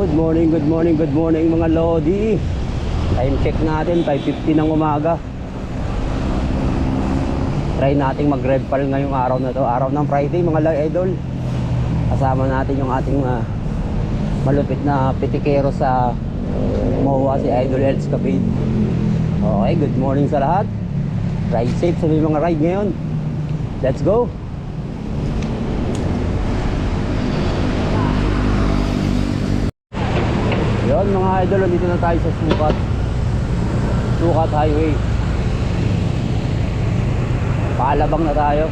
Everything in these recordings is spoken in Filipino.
Good morning mga Lodi. Time check natin, 5:50 ng umaga. Try nating mag-redfall ngayong araw na to, araw ng Friday mga idol. Kasama natin yung ating malupit na pitikero sa MOA, si Idol Els Capade. Okay, good morning sa lahat. Ride safe sa mga ride ngayon. Let's go. Yun mga idol, dito na tayo sa Sukat Highway. Paalabang na tayo.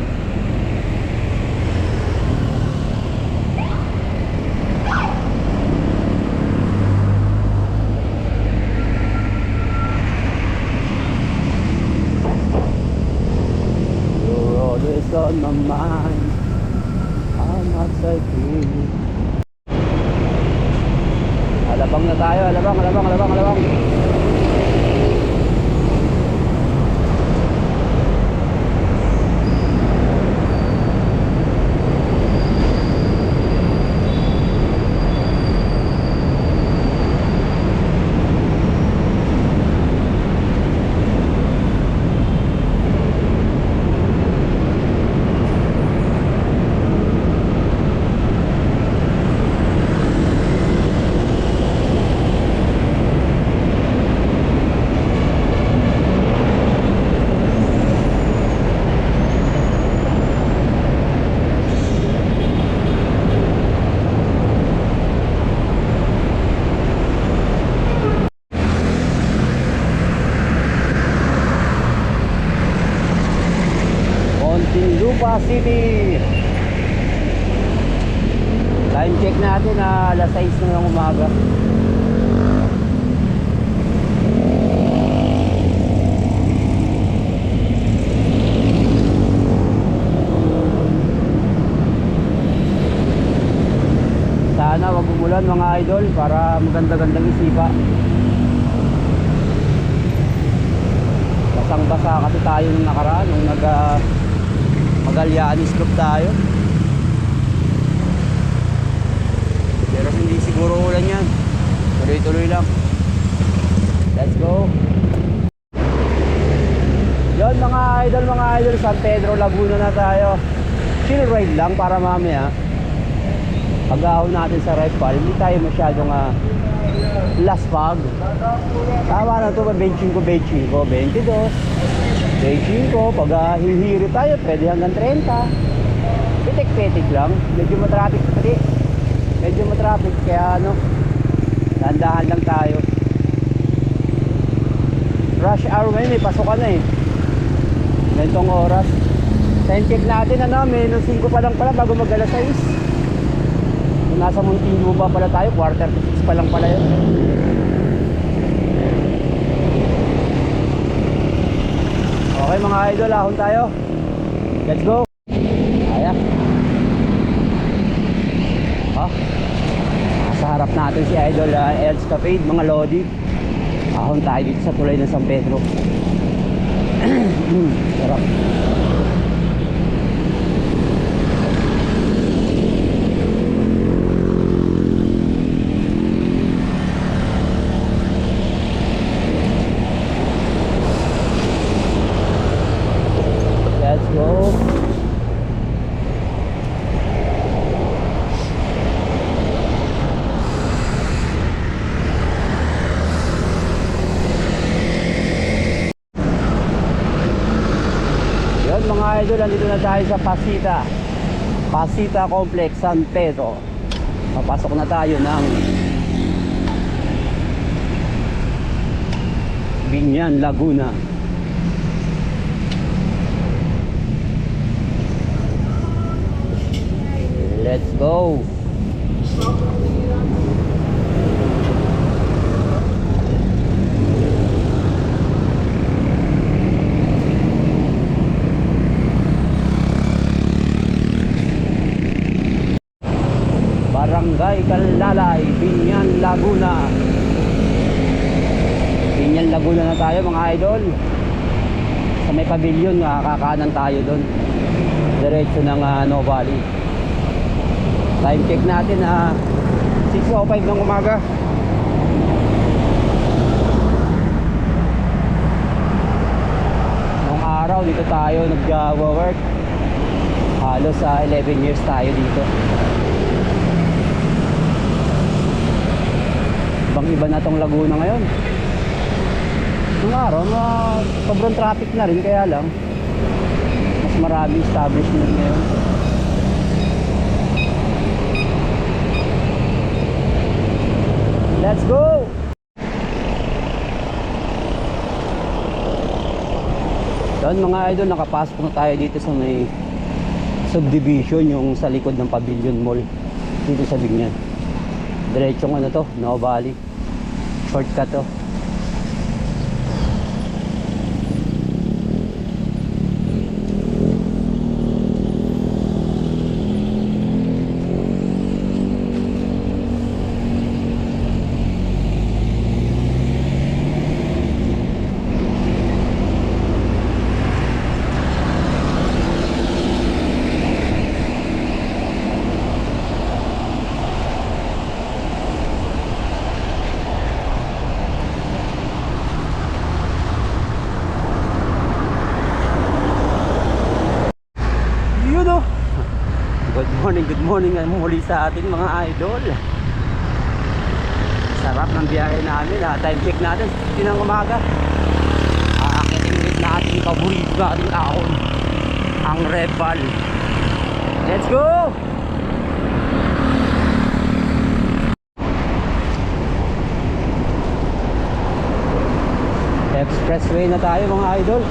You're always on my mind. I'm outside you. Alabang na tayo, alabang. Lupa City. Time check natin na alas 6 ng umaga. Sana wag umulan mga idol para maganda-gandang isipa. Basang-basa kasi tayo nung nakaraan nung Magallanes Club tayo. Pero hindi siguro ulan yan. Tuloy-tuloy lang. Let's go. Yun mga idol, San Pedro, Laguna na tayo. Chill ride lang para mamaya pag-ahon natin sa redfall, hindi tayo masyadong last fog. Tama na ito, benching ko 22, benching ko, pag hihiri tayo, pwede hanggang 30. Pitik-pitik lang, medyo matraffic pati. Medyo matraffic, kaya dahan-dahan lang tayo. Rush hour ngayon, may pasukan na eh. Ganitong oras. Time check natin, minus 5 pa lang pala bago mag-alas 6. Kung nasa Muntinlupa pala tayo, 5:45 pa lang pala yun. Okay mga idol, ahon tayo. Let's go. Ayan. Sa harap natin si Idol Els Capade, mga Lodi. Ahon tayo dito sa tulay ng San Pedro. Sarap. Let's go. Yun mga idol, nandito na tayo sa Pasita Complex, San Pedro. Papasok na tayo ng Binyan, Laguna. Let's go. Barangay Kalalay, Binyan, Laguna. Binyan, Laguna na tayo mga idol. Sa may pavilion, kakanan tayo doon. Diretso ng No Valley. Time check natin 6:05 ng umaga. Nung araw dito tayo nag-work. Halos 11 years tayo dito. Ibang iba na tong Laguna ngayon. Nung araw sobrang traffic na rin, kaya lang mas maraming establishment ngayon. Let's go! Doon mga idol, nakapasok na tayo dito sa may subdivision, yung sa likod ng Pavilion Mall dito sa Bignay. Diretsong ano to, No Valley. Shortcut to. Good morning muli sa ating mga idol. Sarap ng biyahe namin. Time check natin 7 ng umaga. Aakitin ulit natin yung paborito nating ahon, ang Red Ball. Let's go! Expressway na tayo mga idol.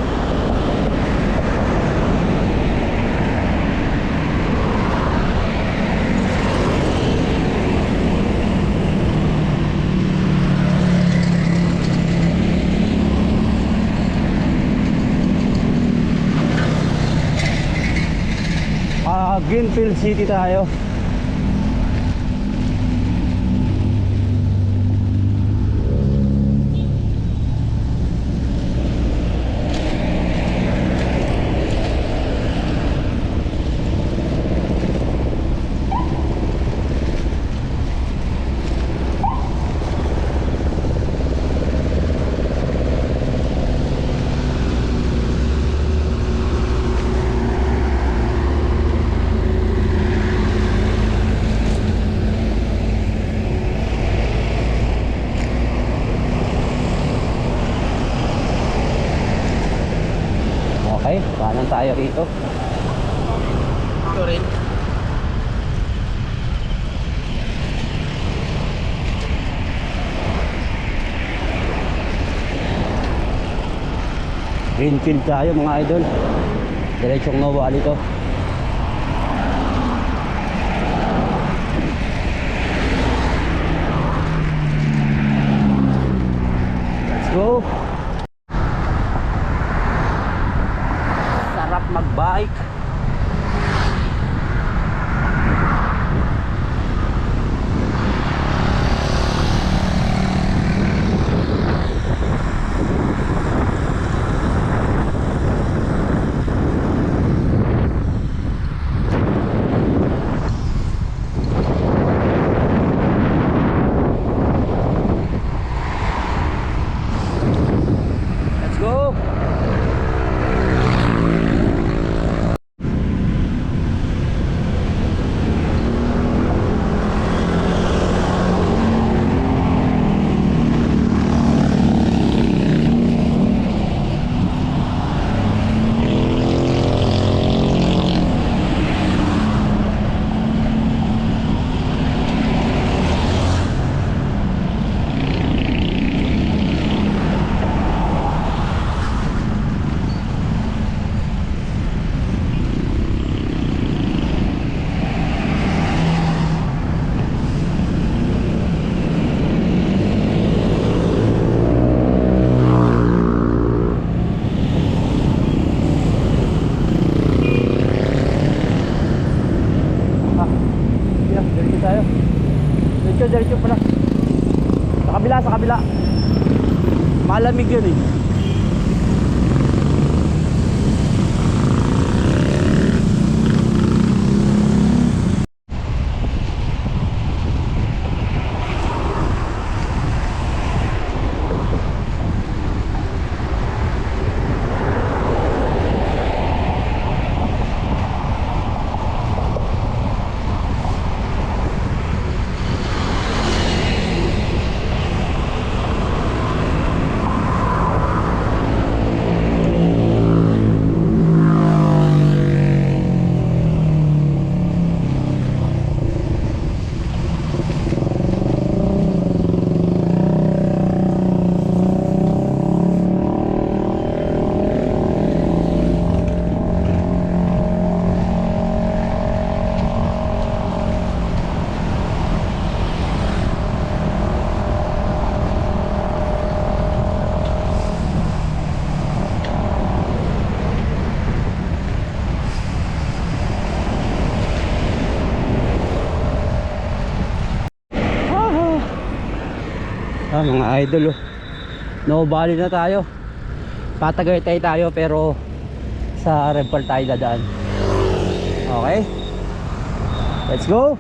Greenfield City tayo. Okay, kanan tayo rito. Ito rin. Greenfield tayo mga idol. Diretsong No Valley to. Let's go. Sarap mag-bike. Let's go. Diretso pala. Sa kabila. Malamig yun eh. Mga idol, oh. No bali na tayo. Patagaytay tayo pero sa Redpal tayo dadaan. Okay, let's go.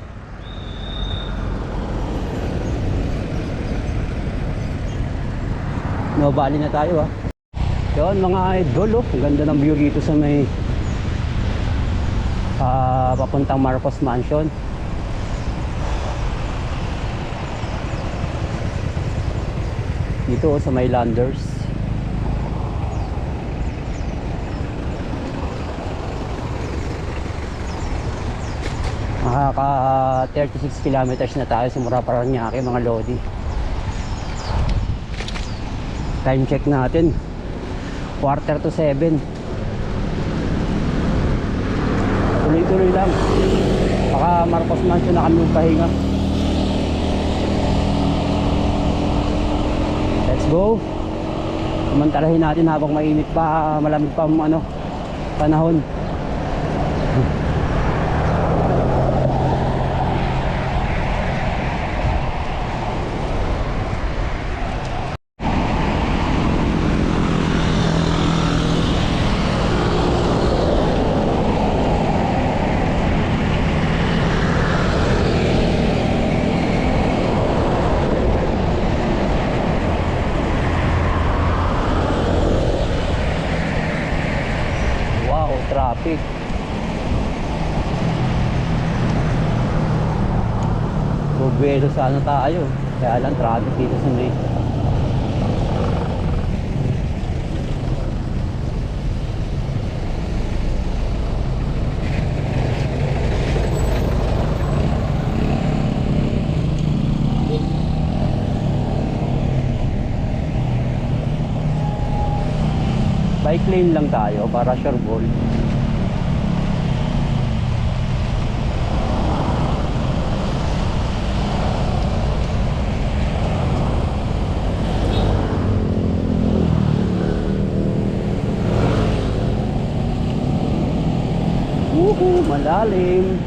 No bali na tayo, ah. Yun mga idol, oh. Ang ganda ng view dito sa may papuntang Marcos Mansion. Dito, oh, sa may Landers. Makaka 36 kilometers na tayo simula Paranaque, mga lodi. Time check natin 6:45. Tuloy-tuloy lang. Baka Marcos Mansion na kami magpahinga. Let's go. Samantalahin natin habang mainit pa, malamig pa ang panahon. Traffic. Bubuelo sana tayo. Kaya lang traffic dito sa may bike lane lang tayo para sure ball. Malalim.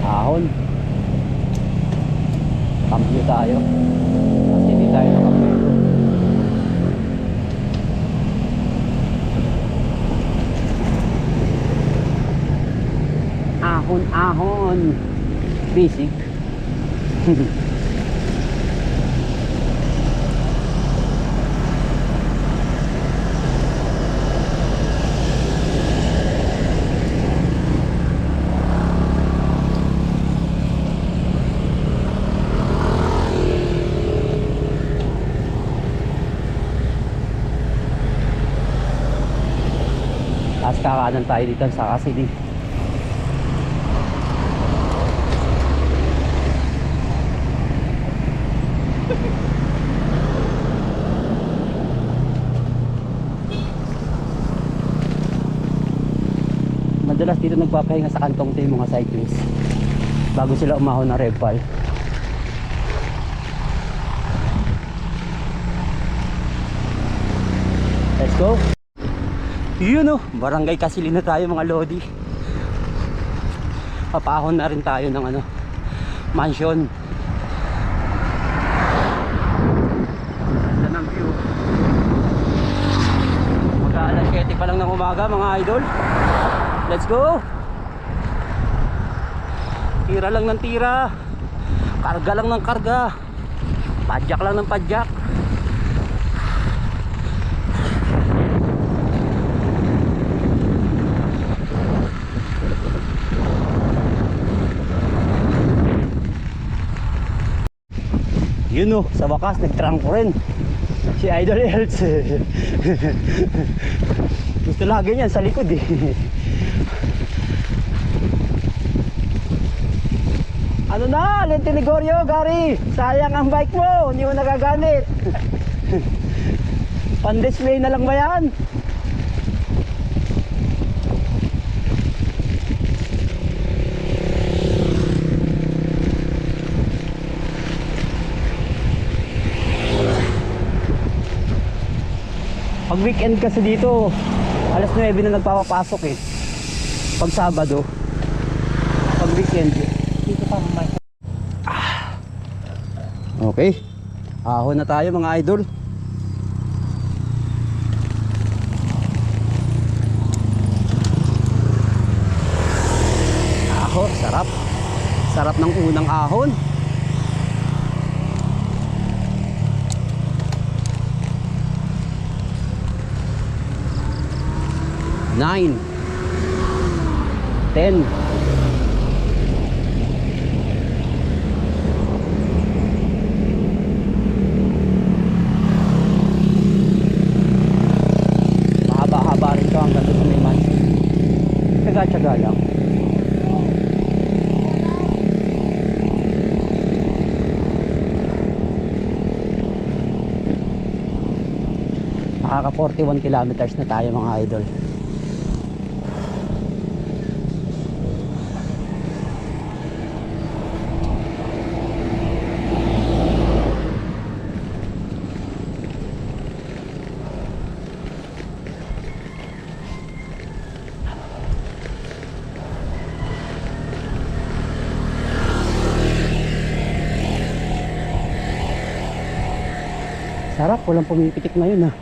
Ahon. Cambio tayo. Kasi hindi tayo nakapelo. Ahon. Basic. Tapos kakanan tayo dito sa City. Madalas dito nagpapahinga sa kantong to yung mga cyclists bago sila umahon ng Redpal. Let's go. Yun, oh, Barangay Casilin na tayo mga lodi. Papahon na rin tayo ng mansion. Ganda ng view. Mag-aalas 7 pa lang ng umaga mga idol. Let's go. Tira lang ng tira. Karga lang ng karga. Padyak lang ng padyak. Yun, oh, sa wakas nagtrangko rin si Idol Elts. Gusto lagi niyan sa likod, eh. Ano na, Lentinigorio, Gary? Sayang ang bike mo, hindi mo nagagamit. Pan-display na lang ba yan? Pag weekend kasi dito, alas 9 na nagpapapasok, eh. Pag Sabado, pag weekend dito pa may. Okay, Ahon na tayo mga idol. Ahon, sarap. Sarap ng unang ahon. Nine. 10. Mahaba-haba rin ito hanggang doon sa may mansion. Tsaga-tsaga lang. Nakaka 41 kilometers na tayo mga idol. Sarap, walang pumipitik na yun ah.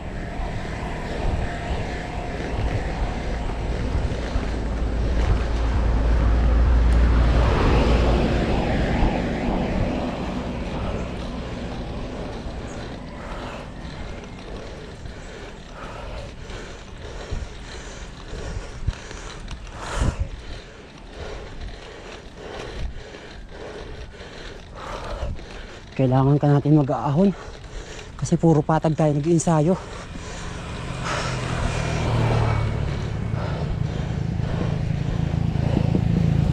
Kailangan ka natin mag-aahon kasi puro patag tayo nag-iinsayo.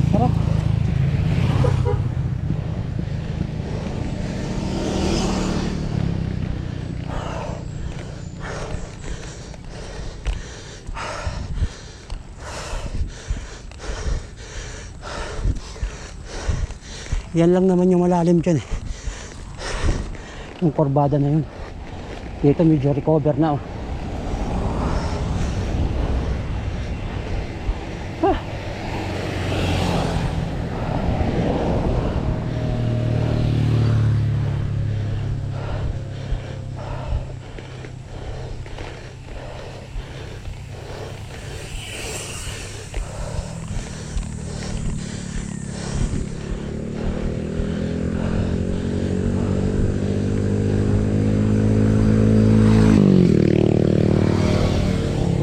Sarap. Yan lang naman yung malalim dyan eh. Yung kurbada na yun. Dito medyo recover na oh. Ah.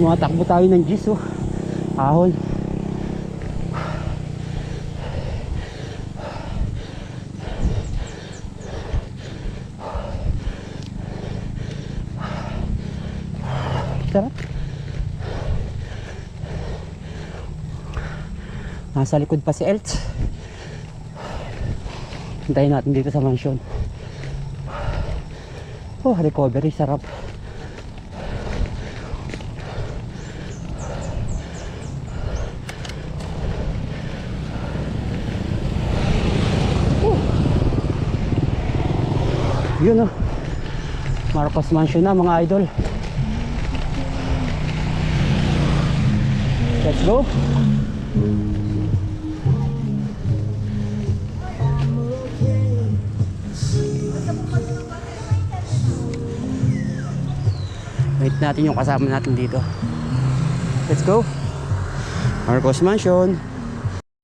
Tumatakbo tayo ng Gis oh. Ahon. Sarap. Nasa likod pa si Elts. Hintayin natin dito sa mansion. Oh, recovery, sarap. Yun oh, Marcos Mansion na mga idol. Let's go. Wait natin yung kasama natin dito. Let's go. Marcos Mansion.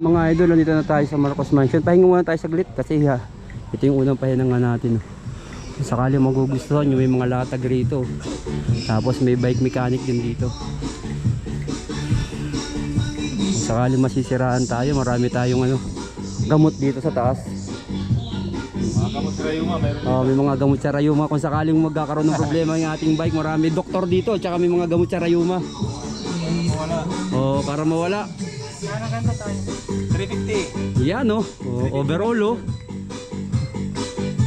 Mga idol, nandito na tayo sa Marcos Mansion. Pahinga muna tayo saglit kasi ito yung unang pahinga natin. Kung sakali magugustuhan nyo, may mga latag rito. Tapos may bike mechanic din dito. Kung sakali masisiraan tayo, marami tayong gamot dito sa taas. Mga gamot sa rayuma, meron. May mga gamot sa rayuma. Kung sakaling magkakaroon ng problema yung ating bike, marami doktor dito. Tsaka may mga gamot sa rayuma. Mawala. Para mawala. Kaya ganda tayo. 350. Yan overall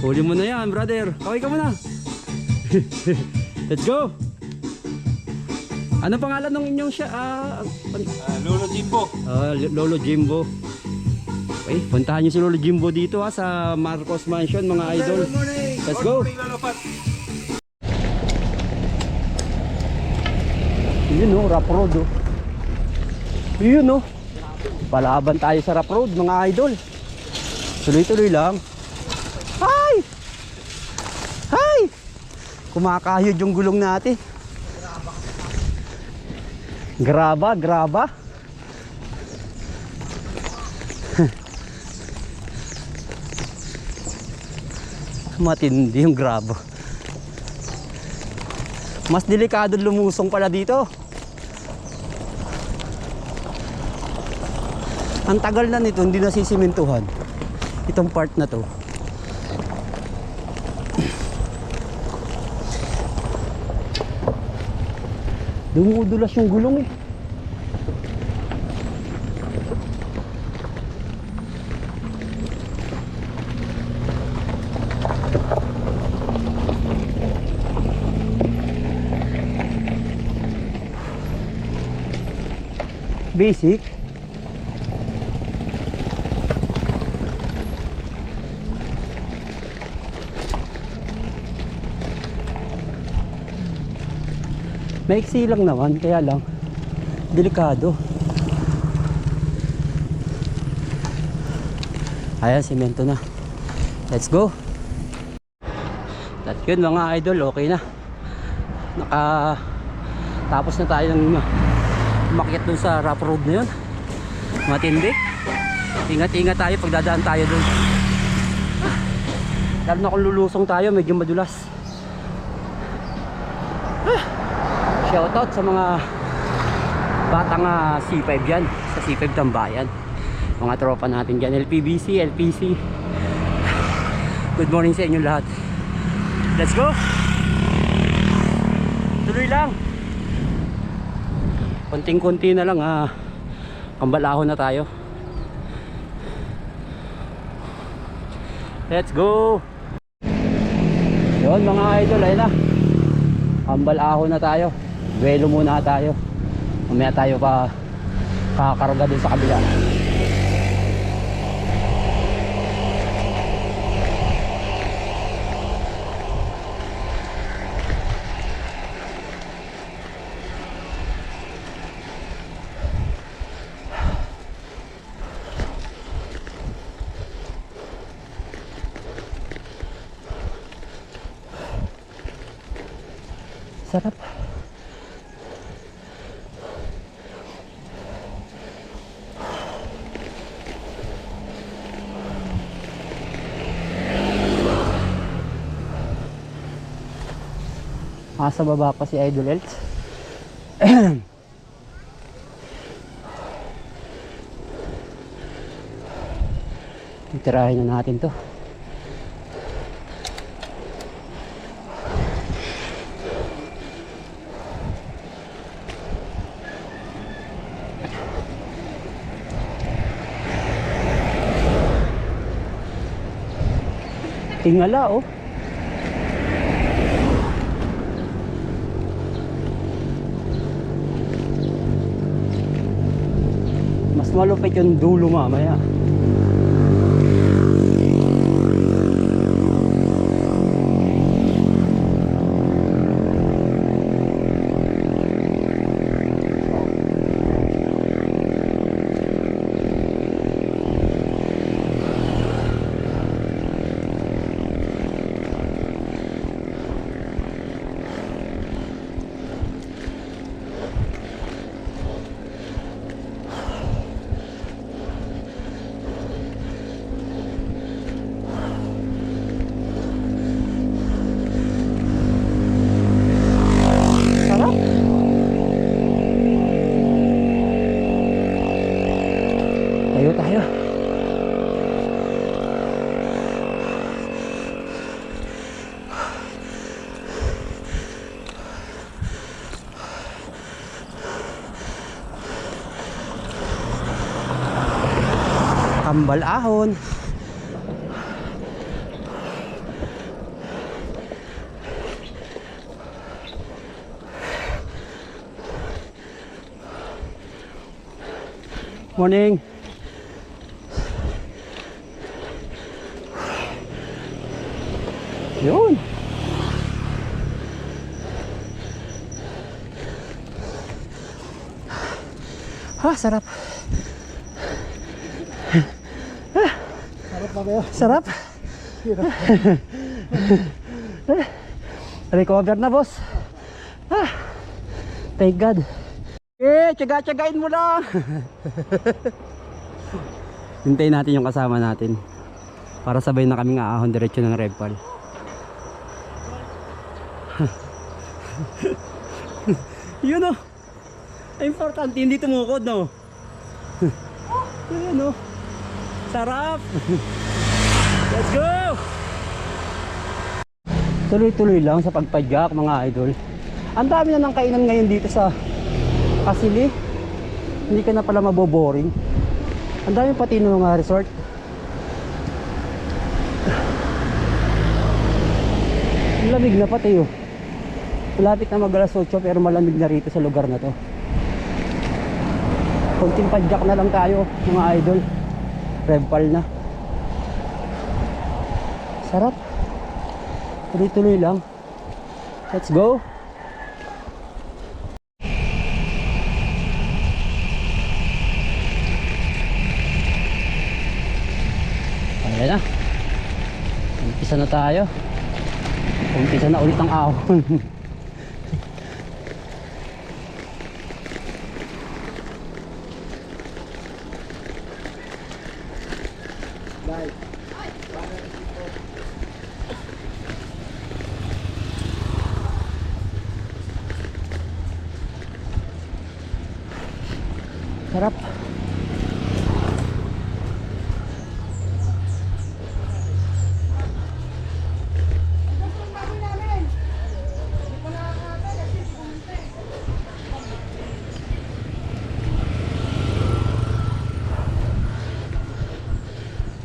huli mo na yan brother. Kaway ka muna. Let's go. Anong pangalan ng inyong Lolo Jimbo. Lolo Jimbo. Okay, puntahan nyo si Lolo Jimbo dito sa Marcos Mansion mga idol. Let's go. Yun rough road Yun palaban tayo sa rough road mga idol. Tuloy-tuloy lang. Hi! Hi! Kumakayod yung gulong natin. Graba, graba. Matindi yung graba. Mas delikado lumusong pala dito. Ang tagal na nito, hindi nasisimintuhan itong part na to. Dumudulas yung gulong eh. Basic. Maiksi lang naman, kaya lang delikado. Ayan, semento na. Let's go. That's good mga idol, okay na. Tapos na tayo ng umakyat dun sa rough road na yun. Matindi. Ingat-ingat tayo pag dadaan tayo dun. Lalo na kung lulusong tayo, medyo madulas. Shoutout sa mga batang C5 dyan, sa C5 Tambayan, mga tropa natin dyan, LPBC, LPC. Good morning sa inyo lahat. Let's go. Tuloy lang. Konting-konti na lang, kambalahon na tayo. Let's go. Yun mga idol, ayun na, kambalahon na tayo. Duelo muna tayo. Mamaya tayo pa kakarga din sa kabila. Sarap. Sa baba pa si Idol Elts. Tirahin na natin to. Tingala oh. Mas malupit yung dulo mamaya. Tayo. Kambal ahon. Morning. Yun. Sarap. Sarap ba kayo? Sarap. Recover na, boss. Ah, thank God. Tsaga-tsagain mo lang. Hintayin natin yung kasama natin para sabay na kaming aahon diretso ng Redfall. Yun o. Importante hindi tumukod, no. Yun o. Sarap. Let's go. Tuloy-tuloy lang sa pagpadyak, mga idol. Ang dami na ng kainan ngayon dito sa Kasili. Hindi ka na pala maboboring. Ang dami pati ng mga resort. Ang lamig na pati oh. Malapit na mag-alas 8 pero malamig na rito sa lugar na to. Konting padyak na lang tayo, mga idol. Redfall na. Sarap. Tuloy-tuloy lang. Let's go. Ayan na. Umpisa na tayo. Umpisa na ulit ang ahon. Sarap.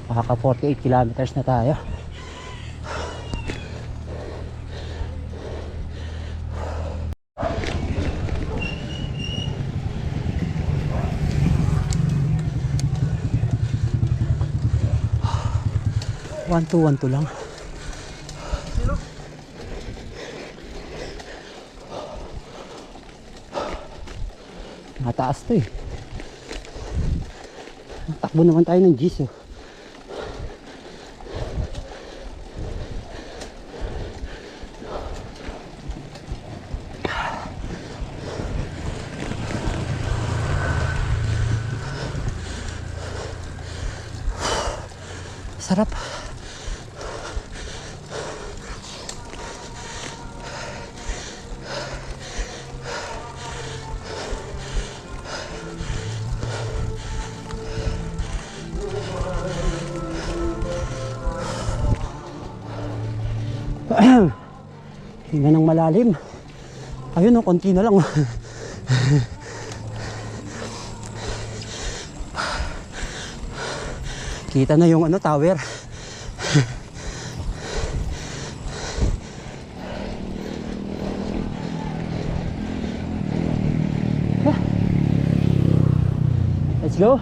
Makaka 48 kilometers na tayo. One two lang. Mataas to eh. Takbo naman tayo ng G's oh. Sarap. Hinga ng malalim. Ayun oh, konti na lang. Kita na yung ano, tower. Let's go.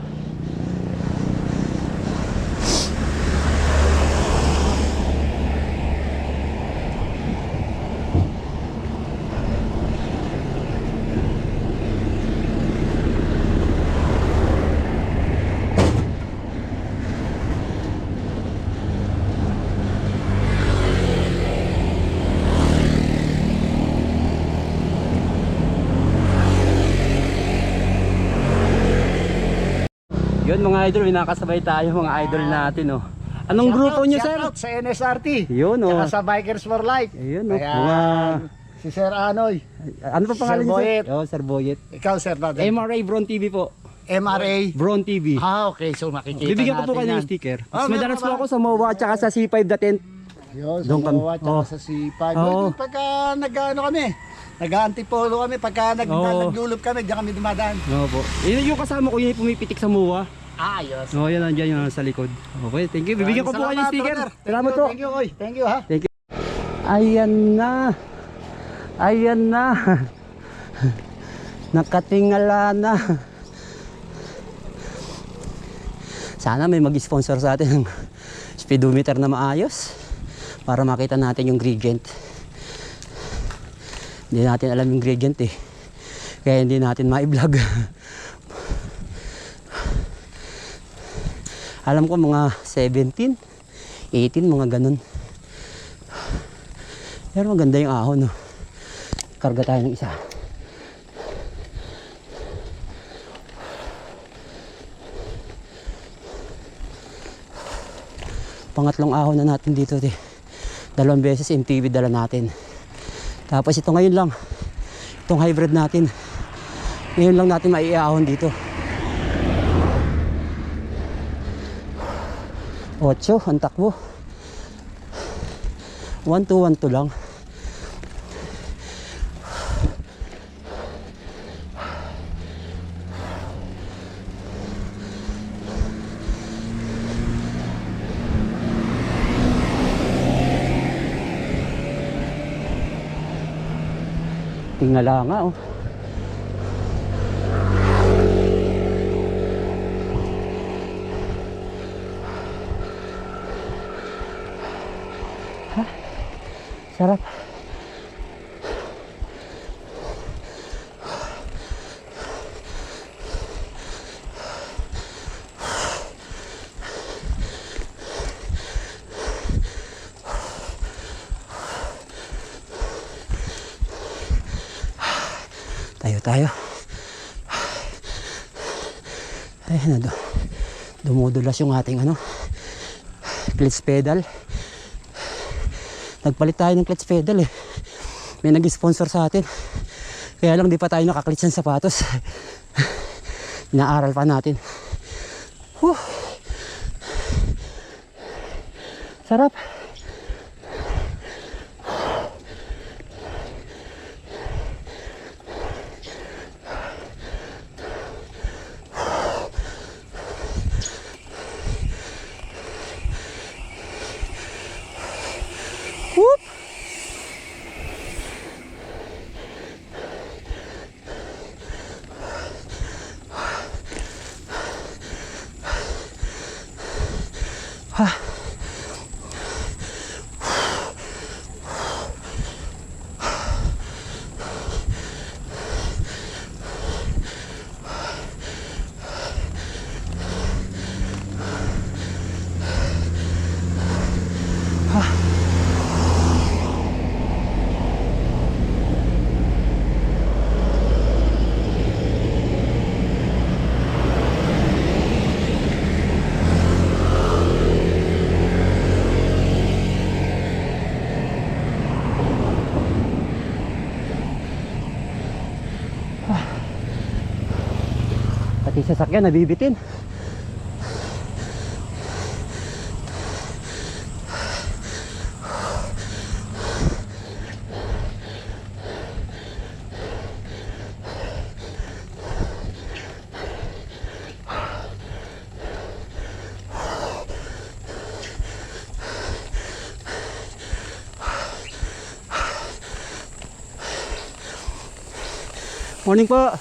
Yun mga idol, may nakasabay tayo mga idol natin oh. Anong grupo nyo sir? Shoutout sa NSRT. Yun oh. Tsaka sa Bikers for Life. Ayun oh. Ayan. Si Sir Anoy. Ano pa pangalan Sir niyo Boyet. sir? Oh, Sir Boyet. Ikaw Sir Brother. MRA Bron TV po. MRA. Bron TV. Ah, okay. So makikita Bibigyan ko natin po kayo yan. ng sticker. Ah, Mas madalas meron po ba? ako sa MOA at saka sa C5 the tent. Yun, sa Doon kami. Mawa, tsaka Oh. sa C5. Oo. Pagka nag-ano kami, nag-antipolo kami, pagka Oo. naglulub kami, diyan kami dumadaan. No po. Yun yung kasama ko, yun yung pumipitik sa MOA. Ah, yes. Oh, yan nandiyan yung sa likod. Okay, thank you. Bibigyan ko po kayo ng sticker. Salamat po. Thank you, Oy. Thank you, ha. Thank you. Ayan na. Ayan na. Nakatingala na. Sana may mag-sponsor sa atin ng speedometer na maayos para makita natin yung gradient. Hindi natin alam yung gradient eh. Kaya hindi natin ma-vlog. Alam ko mga 17, 18, mga ganun. Pero maganda yung ahon, no? Karga tayo ng isa. Pangatlong ahon na natin dito, 2 beses MTV dala natin. Tapos ito ngayon lang, itong hybrid natin, ngayon lang natin maiahon dito. 8 ang takbo. 1-2 lang. Tingala nga, oh. Ha? Sarap. Tayo. Ay, dumudulas yung ating clutch pedal. Nagpalit tayo ng clutch pedal eh. May nag-sponsor sa atin. Kaya lang di pa tayo nakaklitch ng sapatos. Inaaral pa natin. Whew. Sarap. Whoop. Ha. Pati sasakyan nabibitin. Morning po.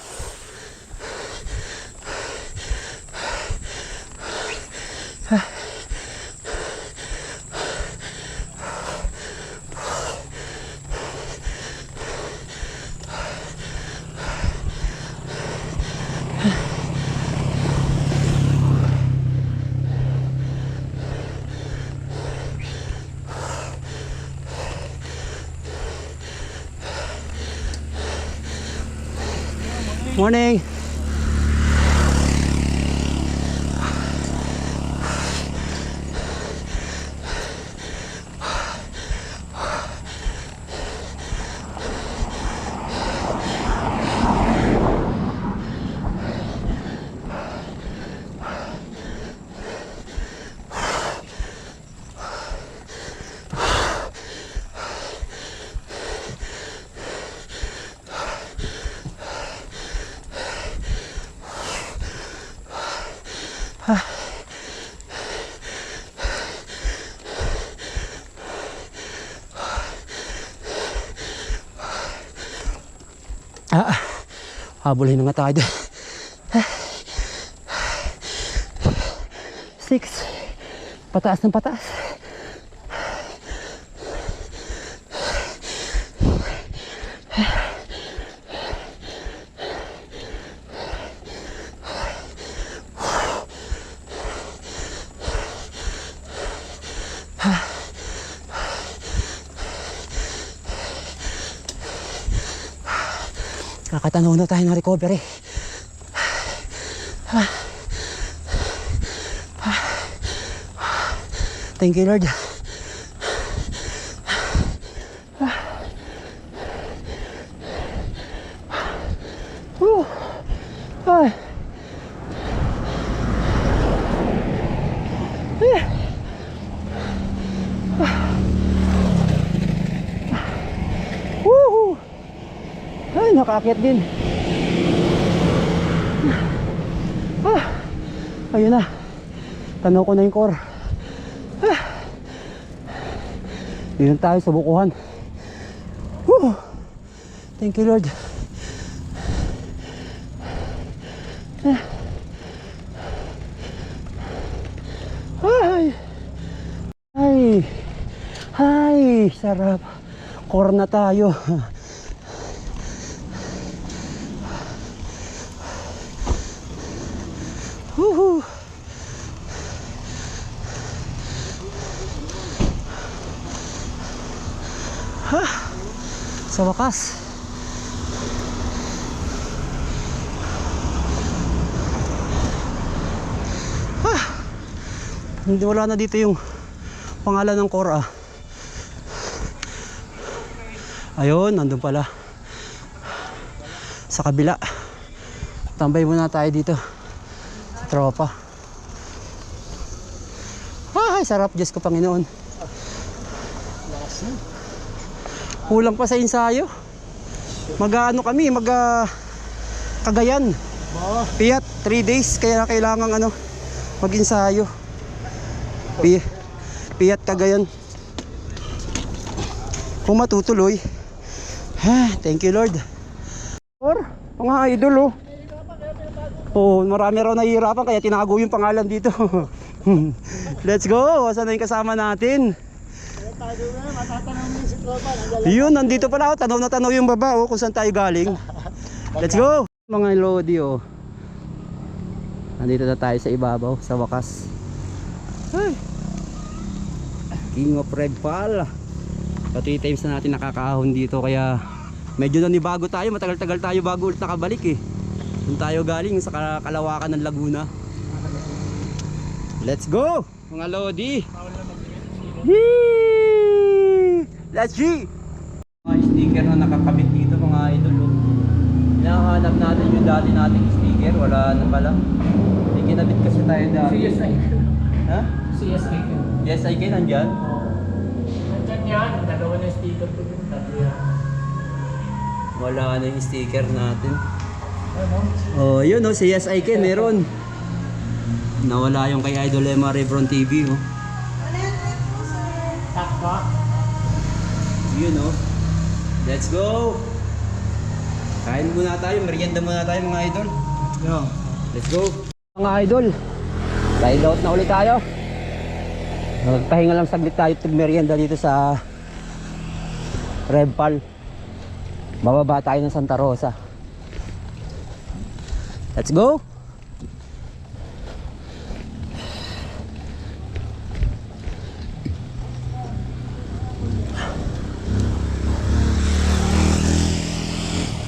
Morning. Habulin na nga tayo doon. 6. Pataas ng pataas. Kakatanaw na tayo ng recovery. Thank you, Lord. Ay. Woohoo! Ay, nakaakyat din. Ayun na. Tanaw ko na yung core. Dito tayo sa bukuhan. Woo! Thank you, Lord. Ay! Ay! Ay! Sarap. Core na tayo. Woohoo! Ha! Sa wakas. Hindi, wala na dito yung pangalan ng core. Ayun, nandun pala sa kabila. Tambay muna tayo dito sa tropa. Ay, sarap, Diyos ko Panginoon. Kulang pa sa ensayo. Mag-ano kami, Cagayan. Piyat, 3 days, kaya kailangan mag-ensayo. Piyat Cagayan. Kung matutuloy. Thank you, Lord. Mga idol, marami raw nahihirapan kaya tinago yung pangalan dito. Let's go. Saan na yung kasama natin? Yun, nandito pala. Tanaw na tanaw yung baba kung saan tayo galing. Let's go. Mga lodi, nandito na tayo sa ibabaw, sa wakas. King of Red Pal. 3 times na natin nakakaahon dito, kaya medyo nanibago tayo. Matagal-tagal tayo bago ulit nakabalik Doon tayo galing sa kalawakan ng Laguna. Let's go mga lodi. Let's G. Mga sticker na nakakabit dito mga idol. Hinahanap natin yung dati nating sticker. Wala na pala. May kinabit kasi tayo dati. CSI. Ha? CSI. Yes, I can. Nandyan? Nandyan yan. Dalawa na yung sticker ko dun. Tatlo yan. Wala na yung sticker natin. Yun si Yes I Can meron. Nawala yung kay Idol Emma Rebron TV Takpa. Yun Let's go. Kain muna tayo, merienda muna tayo mga idol. Let's go. Mga idol, ride out na ulit tayo. Magpahinga lang saglit tayo at merienda dito sa Red Pal. Bababa tayo ng Santa Rosa. Let's go.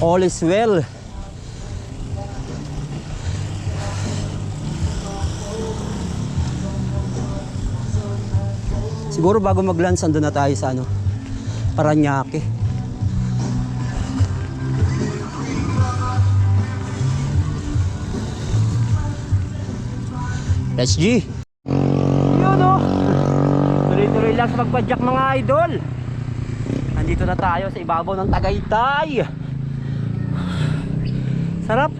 All is well. Siguro bago mag-lunch andun na tayo sa Paranaque. Let's G. Yun tuloy-tuloy lang sa pagpadyak mga idol. Nandito na tayo sa ibabaw ng Tagaytay. Sarap.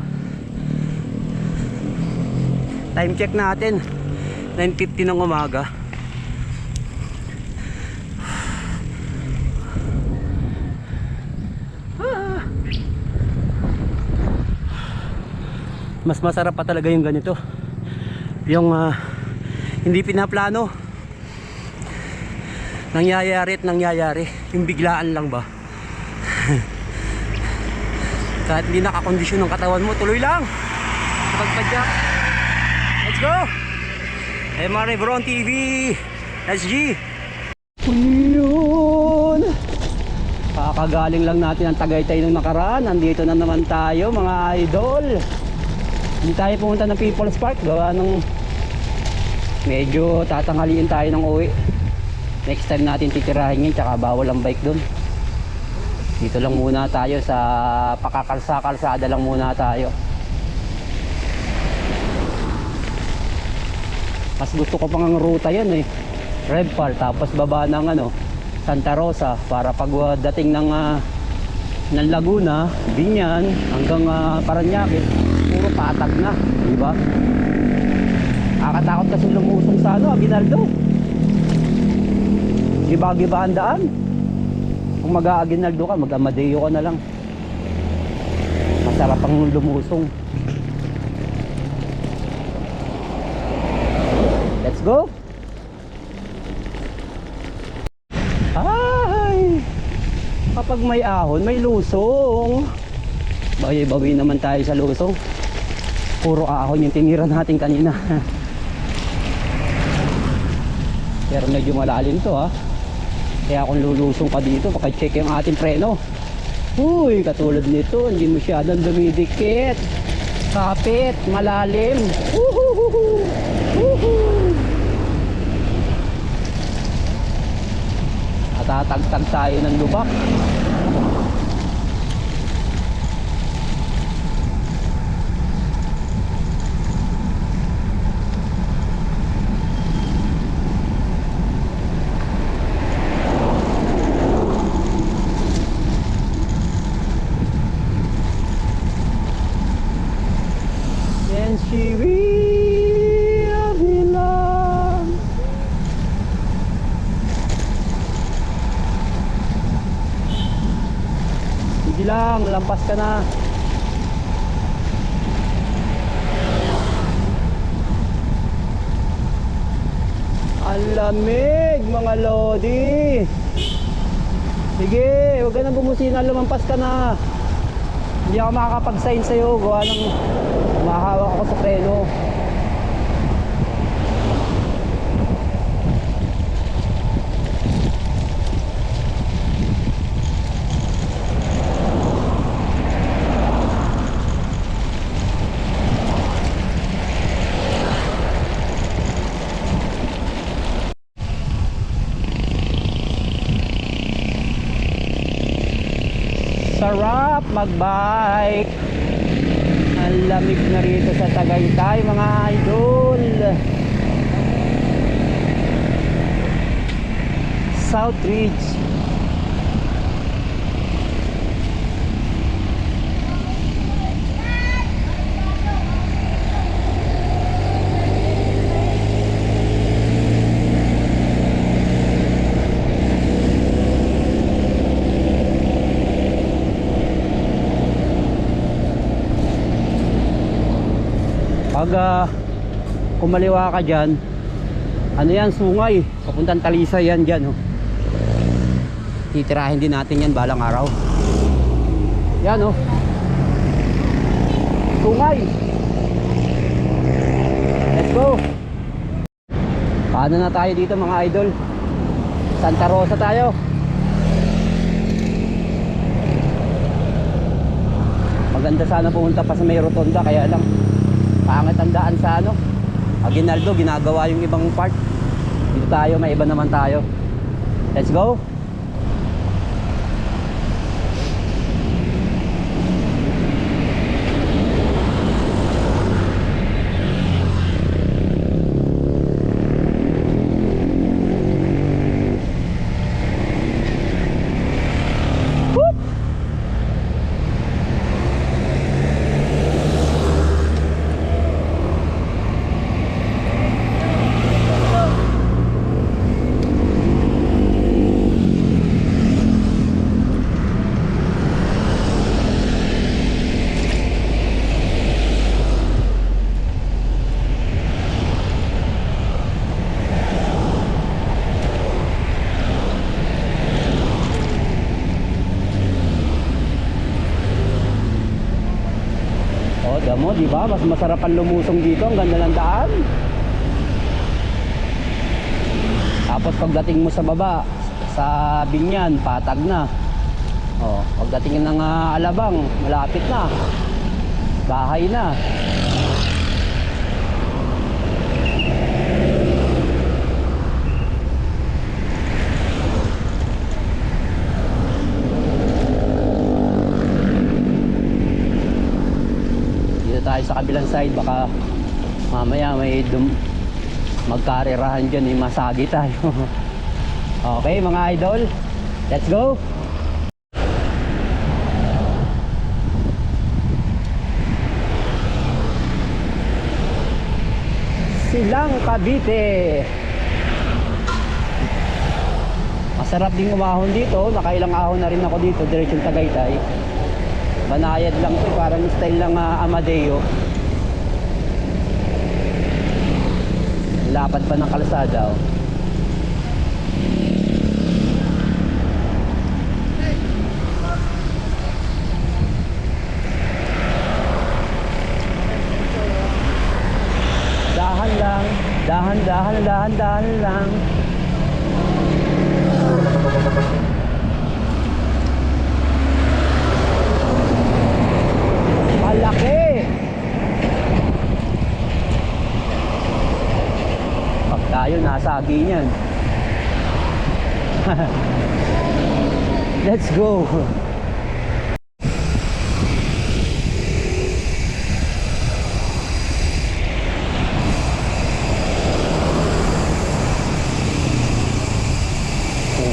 Time check natin 9:50 ng umaga. Mas masarap pa talaga yung ganito. Yung hindi pinaplano. Nangyayari at nangyayari. Yung biglaan lang ba? Kahit hindi nakakondisyon ng katawan mo, tuloy lang. Pagpadyak. Let's go. Emma Rebron TV. SG. Yun. Kakagaling lang natin ang Tagaytay nung nakaraan. Nandito na naman tayo mga idol. Hindi tayo pumunta ng People's Park. Gawa ng medyo tatanghaliin tayo ng uwi. Next time natin titirahin yun. Tsaka bawal ang bike dun. Dito lang muna tayo sa pakakalsa-kalsada lang muna tayo. Mas gusto ko pang ang ruta yan eh. Redpal tapos baba ng Santa Rosa para pag dating ng Laguna, Binyan hanggang Parañaque, puro patag na, di ba? Nakakatakot kasi lumusong sa Aguinaldo. Giba-giba ang daan. Kung mag-Aguinaldo ka, mag-Amadeo ka na lang. Masarap ang lumusong. Let's go. Ay, kapag may ahon, may lusong. Bawi-bawi naman tayo sa lusong. Puro ahon yung tinira natin kanina. Pero medyo malalim to ha. Kaya kung lulusong ka dito, paka-check yung ating preno. Uy, katulad nito, hindi masyadong dumidikit. Kapit, malalim. Woohoo! Woohoo! Tatagtag tayo ng lubak. And she will belong. Sige lang, lampas ka na. Ang lamig mga lodi. Sige, huwag ka nang bumusina, lumampas ka na. Hindi ako makakapag-sign sa'yo. Gawa ng mahawak ako sa preno. Sarap magbike. Ang lamig na rito sa Tagaytay mga idol. South Ridge. Pag kumaliwa ka dyan, ano yan, sungay papuntang Talisay yan dyan titirahin din natin yan balang araw. Yan sungay. Let's go. Paano na tayo dito mga idol? Santa Rosa tayo. Maganda sana pumunta pa sa may rotonda, kaya lang pangit ang daan sa Aguinaldo, ginagawa yung ibang part. Dito tayo, may iba naman tayo. Let's go. Mo, di ba? Mas masarap ang lumusong dito, ang ganda ng daan. Tapos pagdating mo sa baba, sa Binyan, patag na. Oh, pagdating ng Alabang, malapit na. Bahay na. Dito tayo sa kabilang side, baka mamaya may magkarerahan dyan, may masagi tayo. Okay mga idol, let's go. Silang Cavite. Masarap ding umahon dito. Nakailang ahon na rin ako dito, diretsong Tagaytay. Banayad lang to, parang style lang Amadeo. Lapad pa ng kalsada. Oh. Dahan lang, dahan lang. Malaki. Pag tayo nasagi niyan. Let's go.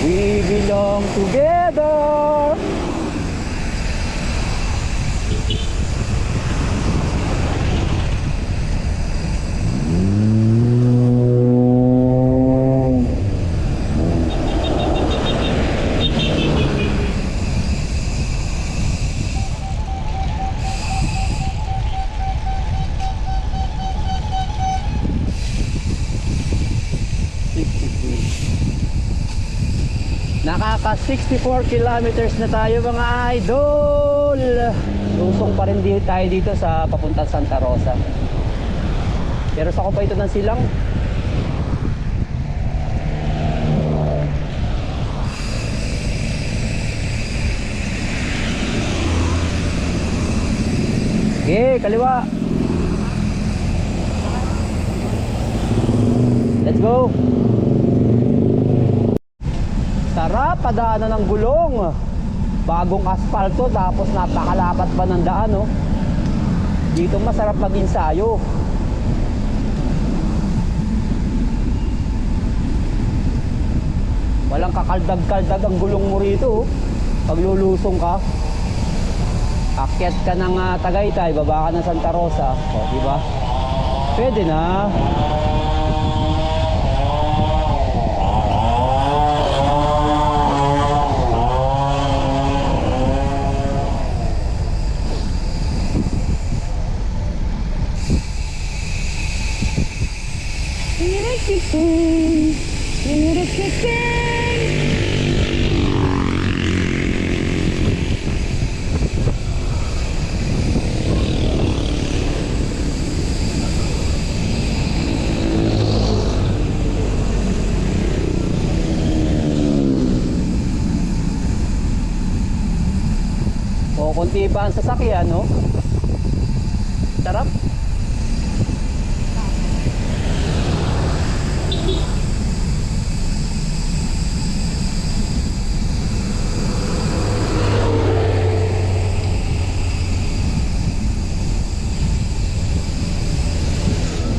We belong together. Nakaka 64 kilometers na tayo mga idol. Lusong pa rin tayo dito sa papuntang Santa Rosa. Pero sa ko pa ito ng silang. Okay, kaliwa. Let's go. Sarap, padaanan ng gulong. Bagong asfalto, tapos napakalapat pa ng daan, oh. Dito masarap mag-insayo. Walang kakaldag-kaldag ang gulong mo rito, oh. Pag lulusong ka, akyat ka ng Tagaytay, baba ka ng Santa Rosa, oh, diba? Pwede na. O, konti pa ang sasakyan, no? Sarap.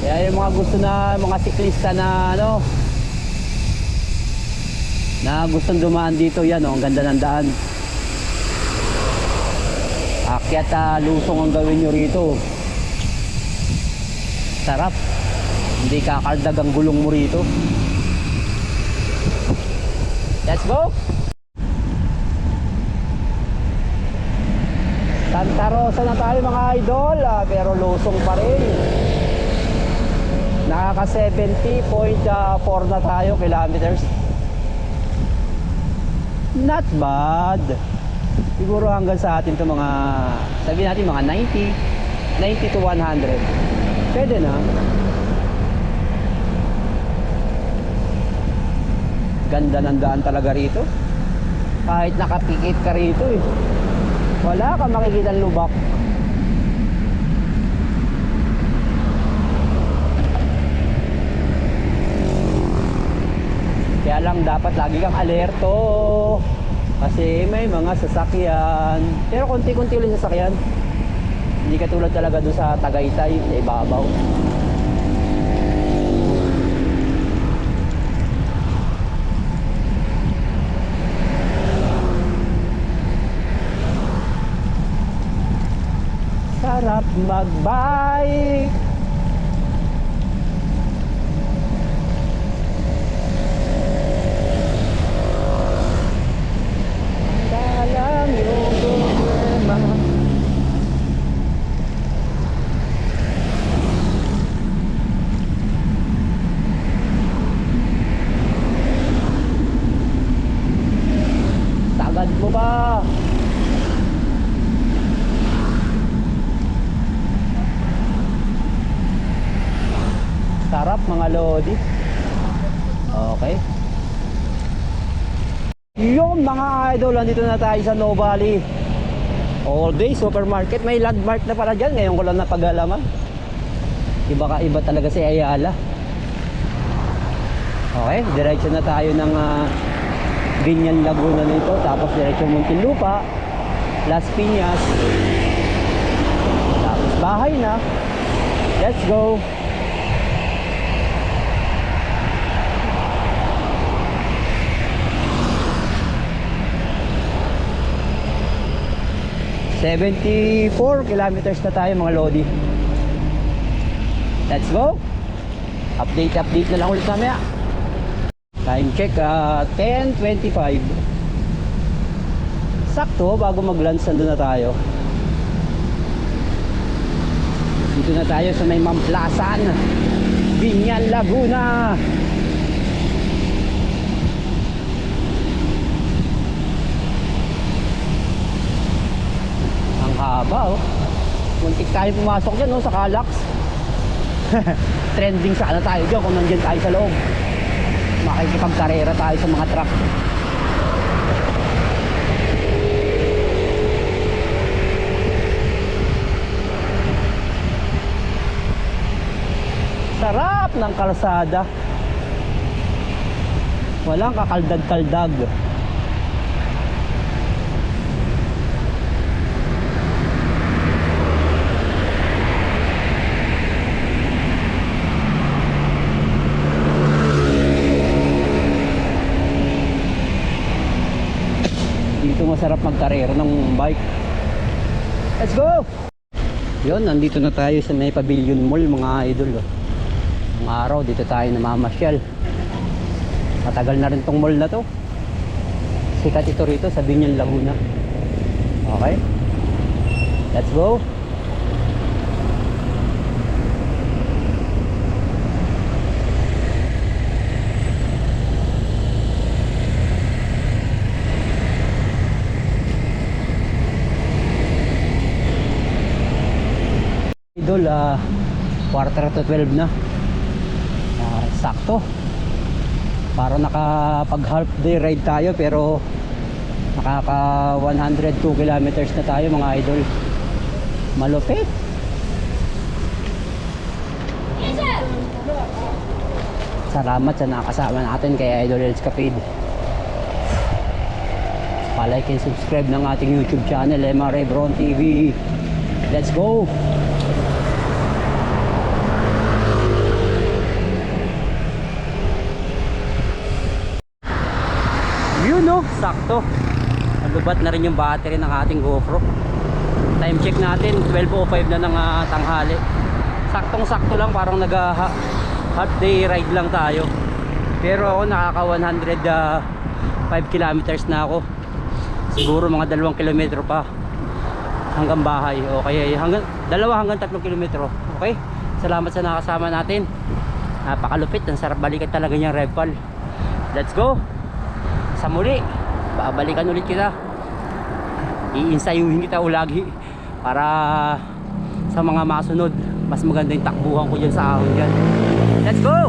Kaya yung mga gusto na mga siklista na ano, na gustong dumaan dito, yan, oh, ang ganda ng daan. Akyat lusong ang gawin nyo rito. Sarap. Hindi kakaldag ang gulong mo rito. Let's go. Santa Rosa na tayo mga idol, pero lusong pa rin. Nakaka 70.4 na tayo kilometers. Not bad. Siguro hanggang sa atin to mga, sabihin natin mga 90 to 100. Pwede na. Ganda ng daan talaga rito. Kahit nakapikit ka rito eh, wala ka makikita lubak. Kaya lang dapat lagi kang alerto kasi may mga sasakyan, pero konti-konti lang sasakyan. Hindi katulad talaga doon sa Tagaytay sa ibabaw. Sarap magbike. Dalam yung problema. Sagad mo ba? Sarap mga lodi. Okay. Yung mga idol, nandito na tayo sa No Valley All Day Supermarket. May landmark na pala dyan. Ngayon ko lang napag-alaman. Iba talaga si Ayala. Okay, diretso na tayo ng Binyan Laguna nito. Tapos diretso Muntinlupa, Las Piñas. Tapos bahay na. Let's go. ...74 kilometers na tayo mga lodi. Let's go. Update na lang ulit mamaya. Time check 10:25. Sakto bago mag-lunch nandun na tayo. Dito na tayo sa may Mamplasan, Binyan, Laguna. Haba oh. Muntik tayo pumasok dyan oh, sa Calax. Trending sana tayo dyan kung nandyan tayo sa loob. Makikipagkarera tayo sa mga truck. Sarap ng kalsada. Walang kakaldag-kaldag. Masarap magkarera ng bike. Let's go! Yun, nandito na tayo sa may Pavilion Mall mga idol. Ang araw dito tayo namamasyal. Matagal na rin tong mall na to. Sikat ito rito sa Binyan, Laguna. Okay, let's go. Idol, quarter to 12 na. Sakto. Para nakapag half day ride tayo, pero nakaka 102 kilometers na tayo mga idol. Malupit. Salamat sa nakasama natin kay Idol Els Capid. Pa-like and subscribe ng ating YouTube channel, MRA Bron TV. Let's go! Yun no, sakto. Nalubat na rin yung battery ng ating GoPro. Time check natin 12:05 na ng tanghali. Saktong sakto lang, parang nag half day ride lang tayo. Pero ako nakaka 105 kilometers na ako. Siguro mga 2 kilometro pa hanggang bahay. Okay, hanggang 2 hanggang 3 kilometro. Okay, salamat sa nakasama natin. Napakalupit, ang sarap balikan talaga niyang Revpal. Let's go. Sa muli, babalikan ulit kita. Iinsayuhin kita ulagi para sa mga masunod. Mas maganda yung takbuhan ko dyan sa ahon dyan. Let's go!